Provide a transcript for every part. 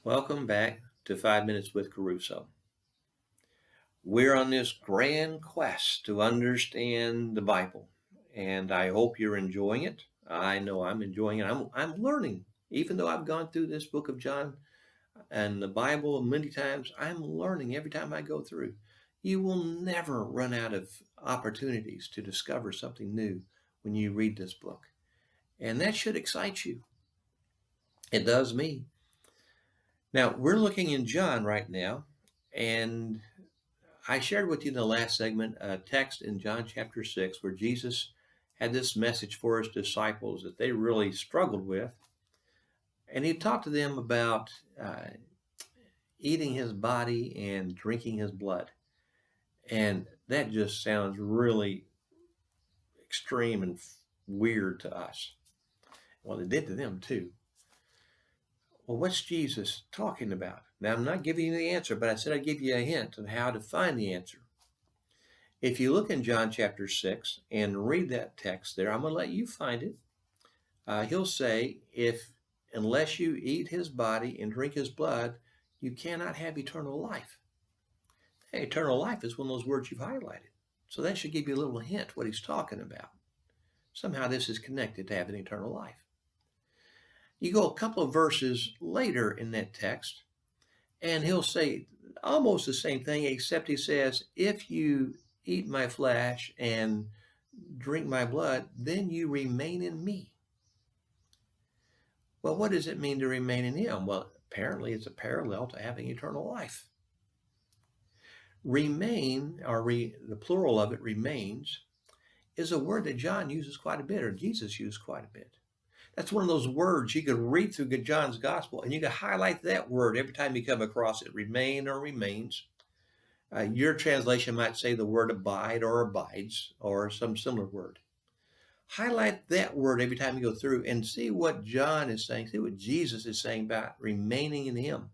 Welcome back to 5 Minutes with KeRusso. We're on this grand quest to understand the Bible, and I hope you're enjoying it. I know I'm enjoying it. I'm learning. Even though I've gone through this book of John and the Bible many times, I'm learning every time I go through. You will never run out of opportunities to discover something new when you read this book, and that should excite you. It does me. Now, we're looking in John right now, and I shared with you in the last segment a text in John chapter 6 where Jesus had this message for his disciples that they really struggled with. And he talked to them about eating his body and drinking his blood. And that just sounds really extreme and weird to us. Well, it did to them too. Well, what's Jesus talking about? Now, I'm not giving you the answer, but I said I'd give you a hint of how to find the answer. If you look in John chapter 6 and read that text there, I'm going to let you find it. He'll say, unless you eat his body and drink his blood, you cannot have eternal life. Hey, eternal life is one of those words you've highlighted. So that should give you a little hint what he's talking about. Somehow this is connected to having eternal life. You go a couple of verses later in that text, and he'll say almost the same thing, except he says, if you eat my flesh and drink my blood, then you remain in me. Well, what does it mean to remain in him? Well, apparently it's a parallel to having eternal life. Remain, the plural of it, remains, is a word that John uses quite a bit, or Jesus used quite a bit. That's one of those words you could read through John's gospel, and you can highlight that word every time you come across it, remain or remains. Your translation might say the word abide or abides or some similar word. Highlight that word every time you go through and see what John is saying, see what Jesus is saying about remaining in him.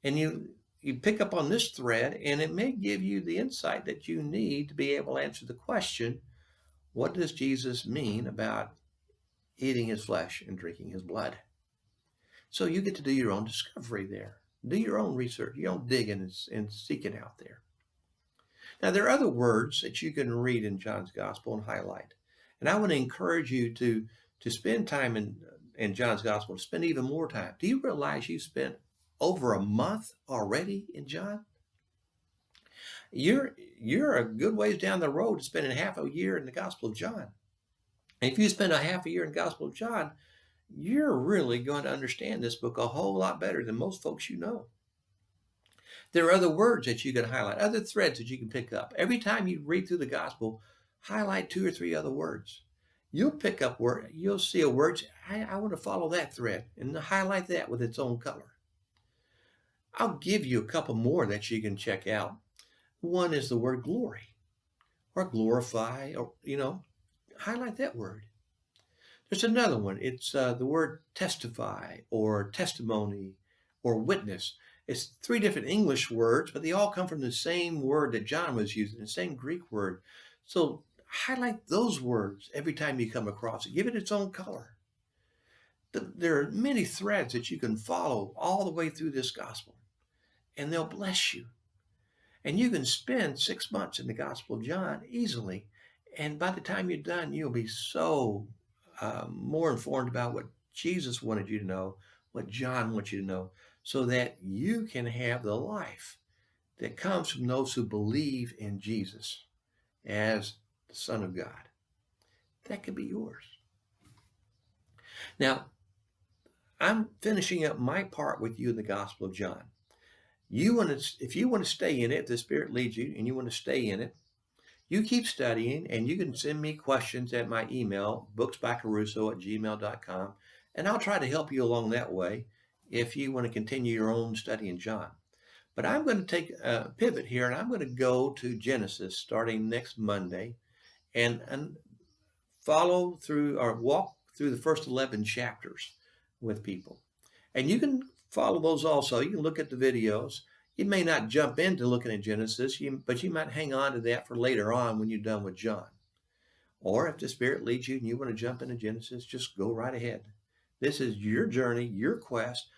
And you pick up on this thread, and it may give you the insight that you need to be able to answer the question, what does Jesus mean about eating his flesh and drinking his blood? So you get to do your own discovery there. Do your own research, your own digging and seek it out there. Now, there are other words that you can read in John's gospel and highlight. And I want to encourage you to spend time in John's gospel, to spend even more time. Do you realize you spent over a month already in John? You're a good ways down the road to spending half a year in the Gospel of John. And if you spend a half a year in the Gospel of John, you're really going to understand this book a whole lot better than most folks you know. There are other words that you can highlight, other threads that you can pick up. Every time you read through the gospel, highlight 2 or 3 other words. You'll pick up word, you'll see a word, I want to follow that thread, and highlight that with its own color. I'll give you a couple more that you can check out. One is the word glory, or glorify, or, highlight that word. There's another one. It's the word testify, or testimony, or witness. It's 3 different English words, but they all come from the same word that John was using, the same Greek word. So highlight those words every time you come across it. Give it its own color. There are many threads that you can follow all the way through this gospel, and they'll bless you. And you can spend 6 months in the Gospel of John easily, and by the time you're done, you'll be so more informed about what Jesus wanted you to know, what John wants you to know, so that you can have the life that comes from those who believe in Jesus as the Son of God. That could be yours. Now, I'm finishing up my part with you in the Gospel of John. If you want to stay in it, if the Spirit leads you and you want to stay in it, you keep studying, and you can send me questions at my email, booksbycaruso@gmail.com, and I'll try to help you along that way if you want to continue your own study in John. But I'm going to take a pivot here, and I'm going to go to Genesis starting next Monday and follow through or walk through the first 11 chapters with people. And you can follow those also. You can look at the videos. You may not jump into looking at Genesis, but you might hang on to that for later on when you're done with John. Or if the Spirit leads you and you want to jump into Genesis, just go right ahead. This is your journey, your quest.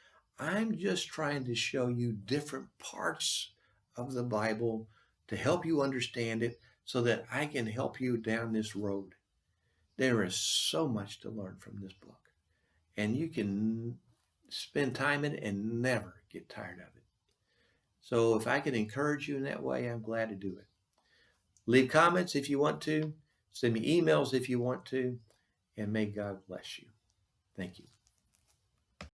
I'm just trying to show you different parts of the Bible to help you understand it so that I can help you down this road. There is so much to learn from this book, and you can spend time in it and never get tired of it. So if I can encourage you in that way, I'm glad to do it. Leave comments if you want to. Send me emails if you want to. And may God bless you. Thank you.